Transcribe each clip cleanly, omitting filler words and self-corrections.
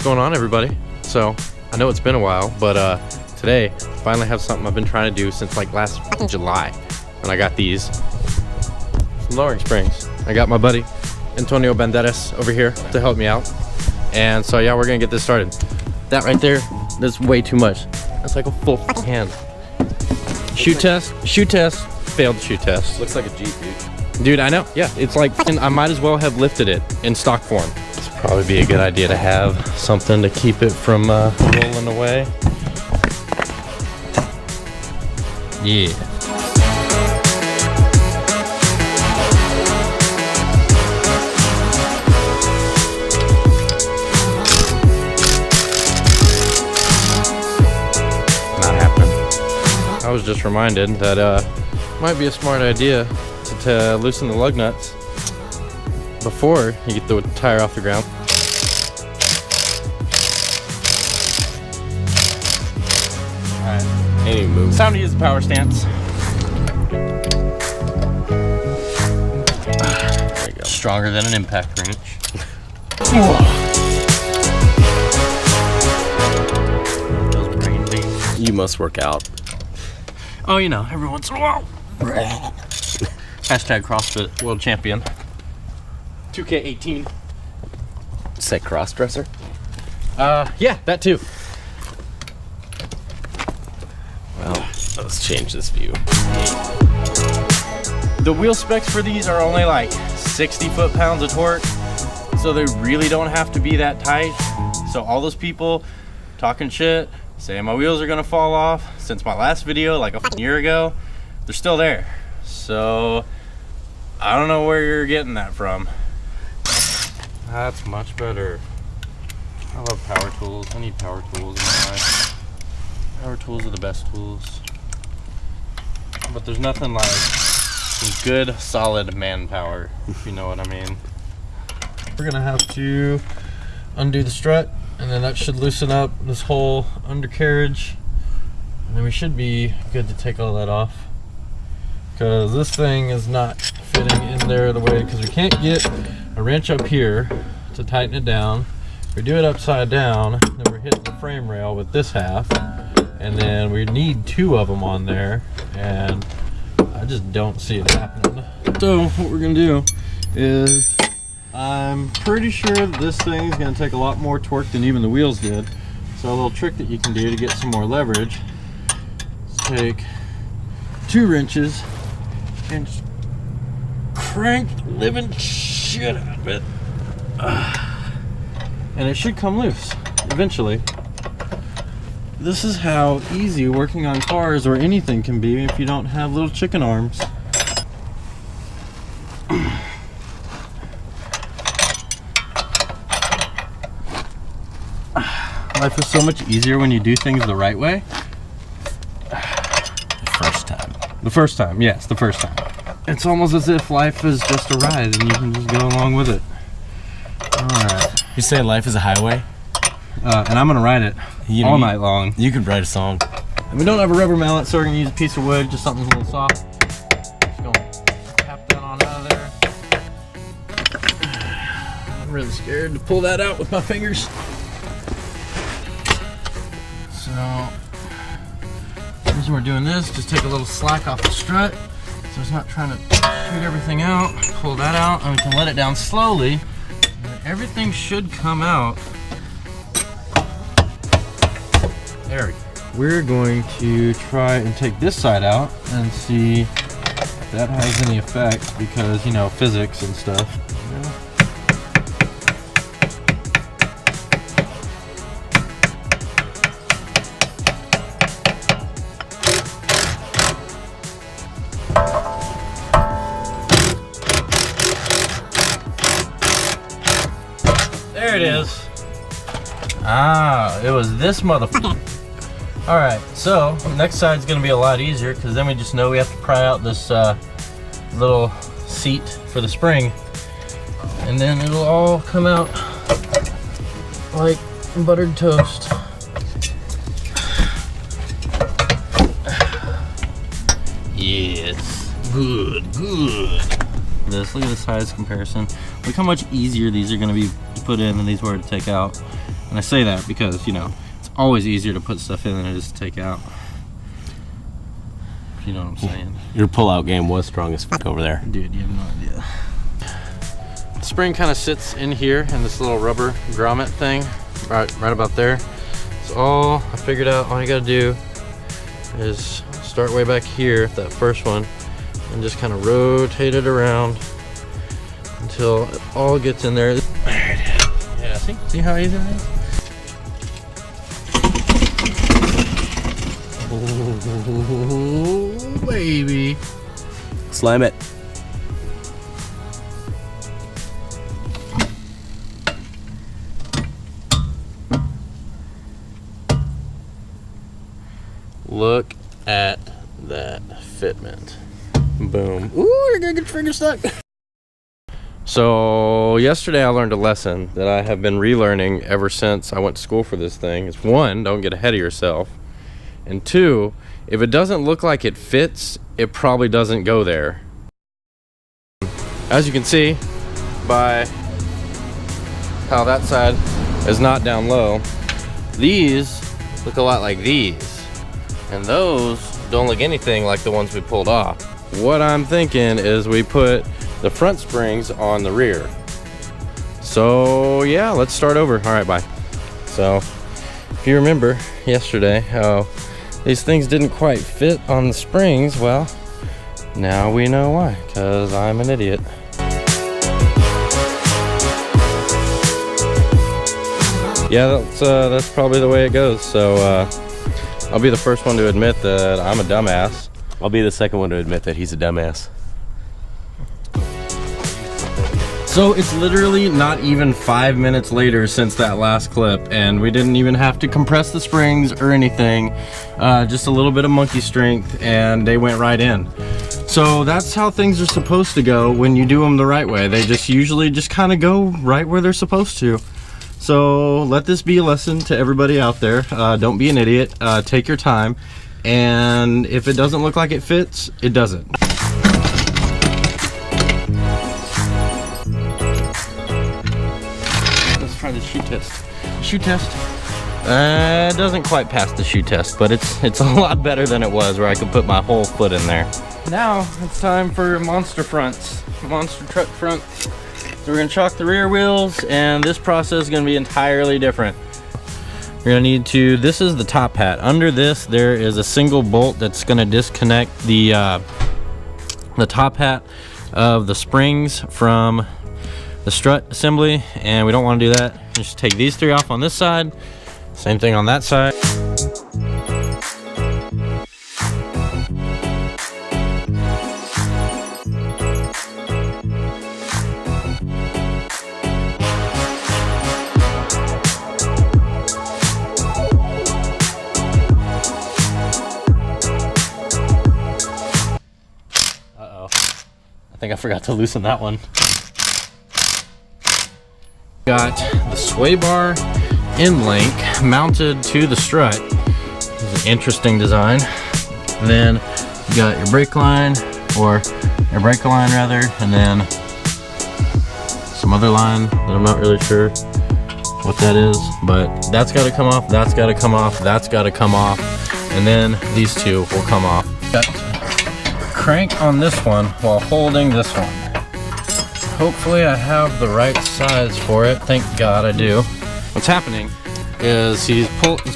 going on, everybody? So I know it's been a while, but today I finally have something I've been trying to do since like last July, and I got these some lowering springs. I got my buddy Antonio Banderas over here to help me out, and so yeah, we're gonna get this started. That right there, that's way too much. That's like a full hand. Shoe test, failed shoe test. Looks like a Jeep, dude. Dude, I know. Yeah, it's like, I might as well have lifted it in stock form. This would probably be a good idea to have something to keep it from rolling away. Yeah. Not happening. I was just reminded that might be a smart idea to loosen the lug nuts before you get the tire off the ground. Alright, any move. It's time to use the power stance. There you go. Stronger than an impact wrench. Those brain beans. You must work out. Oh, you know, every once in a while. Hashtag CrossFit World Champion. 2K18. Say cross-dresser? Yeah, that too. Well, let's change this view. The wheel specs for these are only like 60 foot-pounds of torque, so they really don't have to be that tight. So all those people talking shit, saying my wheels are gonna fall off since my last video like a year ago, they're still there. So I don't know where you're getting that from. That's much better. I love power tools. I need power tools in my life. Power tools are the best tools. But there's nothing like some good, solid manpower, if you know what I mean. We're gonna have to undo the strut, and then that should loosen up this whole undercarriage. And then we should be good to take all that off. Because this thing is not fitting in there the way, because we can't get a wrench up here to tighten it down. We do it upside down, then we're hitting the frame rail with this half, and then we need two of them on there, and I just don't see it happening. So what we're gonna do is, I'm pretty sure that this thing is gonna take a lot more torque than even the wheels did. So a little trick that you can do to get some more leverage is take 2 wrenches and just crank the living shit out of it. And it should come loose eventually. This is how easy working on cars or anything can be if you don't have little chicken arms. Life is so much easier when you do things the right way. The first time, yes, the first time. It's almost as if life is just a ride and you can just go along with it. Alright. You say life is a highway? And I'm gonna ride it all night long. You could write a song. And we don't have a rubber mallet, so we're gonna use a piece of wood, just something a little soft. Just gonna tap that on out of there. I'm really scared to pull that out with my fingers. So, the reason we're doing this, just take a little slack off the strut, so it's not trying to shoot everything out. Pull that out, and we can let it down slowly. And everything should come out. There we go. We're going to try and take this side out and see if that has any effect, because, you know, physics and stuff. There it is. Ah, it was this motherfucker. Alright, so next side's gonna be a lot easier, because then we just know we have to pry out this little seat for the spring, and then it'll all come out like buttered toast. Yes, good. Look at the size comparison. Look how much easier these are gonna be to put in than these were to take out. And I say that because, you know, it's always easier to put stuff in than it is to take out. You know what I'm saying? Your pull-out game was strong as fuck over there. Dude, you have no idea. The spring kind of sits in here in this little rubber grommet thing, right about there. So all I figured out, all you gotta do is start way back here, that first one, and just kind of rotate it around until it all gets in there. There it is. Yeah, see how easy it is? Oh, baby. Slam it. Look at that fitment. Boom. Ooh, you're gonna get your finger stuck. So yesterday I learned a lesson that I have been relearning ever since I went to school for this thing. Is one, don't get ahead of yourself. And two, if it doesn't look like it fits, it probably doesn't go there. As you can see by how that side is not down low, these look a lot like these. And those don't look anything like the ones we pulled off. What I'm thinking is we put the front springs on the rear. So yeah, let's start over. All right, bye. So if you remember yesterday how these things didn't quite fit on the springs, well, now we know why, because I'm an idiot. Yeah, that's probably the way it goes. So I'll be the first one to admit that I'm a dumbass. I'll be the second one to admit that he's a dumbass. So it's literally not even 5 minutes later since that last clip, and we didn't even have to compress the springs or anything. Just a little bit of monkey strength, and they went right in. So that's how things are supposed to go when you do them the right way. They just usually just kind of go right where they're supposed to. So let this be a lesson to everybody out there. Don't be an idiot. Take your time, and if it doesn't look like it fits, it doesn't. Let's try the shoe test. Shoe test. It doesn't quite pass the shoe test, but it's a lot better than it was where I could put my whole foot in there. Now it's time for monster fronts, monster truck fronts. So we're gonna chalk the rear wheels, and this process is gonna be entirely different. You're gonna need to, this is the top hat. Under this, there is a single bolt that's gonna disconnect the top hat of the springs from the strut assembly, and we don't wanna do that. Just take these three off on this side, same thing on that side. I think I forgot to loosen that one. Got the sway bar end link mounted to the strut. This is an interesting design. And then you got your brake line, or your brake line rather, and then some other line that I'm not really sure what that is, but that's got to come off, that's got to come off, that's got to come off, and then these two will come off. Got crank on this one while holding this one. Hopefully I have the right size for it. Thank God I do. What's happening is he's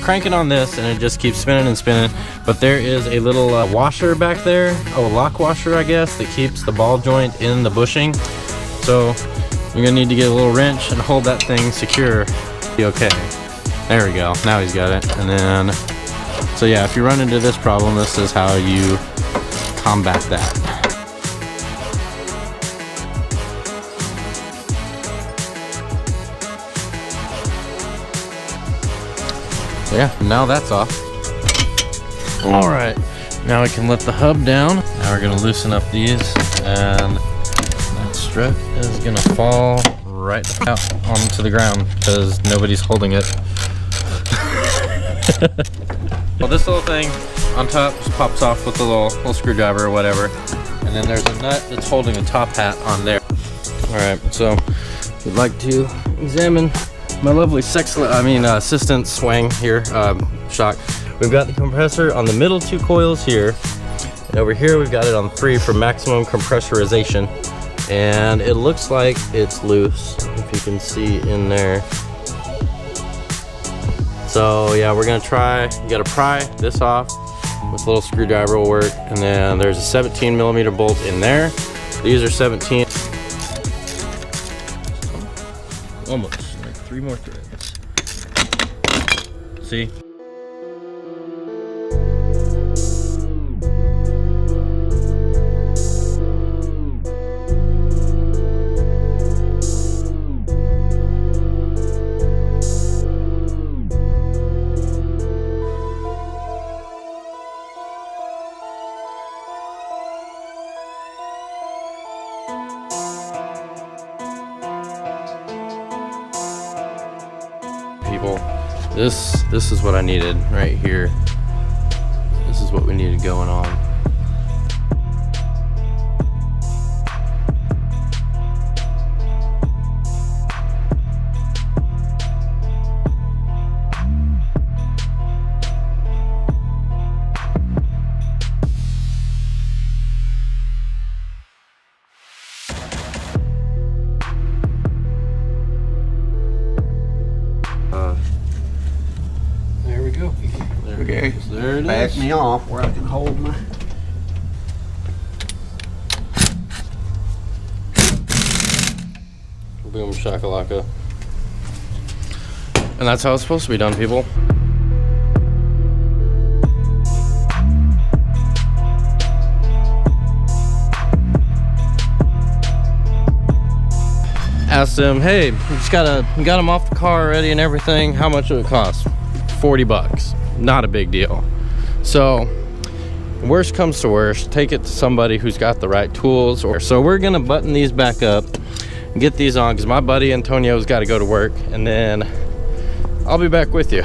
cranking on this, and it just keeps spinning and spinning, but there is a little washer back there, a lock washer I guess, that keeps the ball joint in the bushing. So you're gonna need to get a little wrench and hold that thing secure. Be okay. There we go, now he's got it. And then, so yeah, if you run into this problem, this is how you combat that. So yeah, now that's off. All right, now we can let the hub down. Now we're gonna loosen up these, and that strut is gonna fall right out onto the ground because nobody's holding it. Well, this little thing on top just pops off with a little screwdriver or whatever, and then there's a nut that's holding the top hat on there. All right, so we'd like to examine my lovely assistant swing here, shock. We've got the compressor on the middle 2 coils here, and over here we've got it on 3 for maximum compressorization. And it looks like it's loose, if you can see in there. So yeah, we're gonna try, you gotta pry this off with a little screwdriver will work. And then there's a 17mm bolt in there. These are 17. Almost, like 3 more threads. See? People, this is what I needed right here. This is what we needed going on. There we go. Okay, there it back is. me off where I can hold my. Boom shakalaka. And that's how it's supposed to be done, people. Asked him, hey, we got him off the car already and everything. How much would it cost? 40 bucks. Not a big deal. So, worst comes to worst, take it to somebody who's got the right tools. So we're gonna button these back up, get these on, because my buddy Antonio's got to go to work, and then I'll be back with you.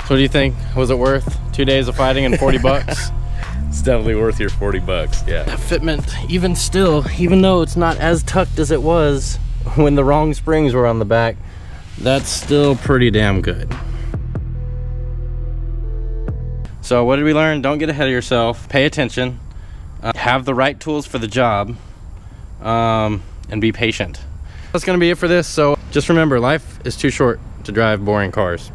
So what do you think? Was it worth 2 days of fighting and 40 bucks? It's definitely worth your 40 bucks, yeah. That fitment, even still, even though it's not as tucked as it was when the wrong springs were on the back, that's still pretty damn good. So what did we learn? Don't get ahead of yourself. Pay attention. Have the right tools for the job. And be patient. That's gonna be it for this. So just remember, life is too short to drive boring cars.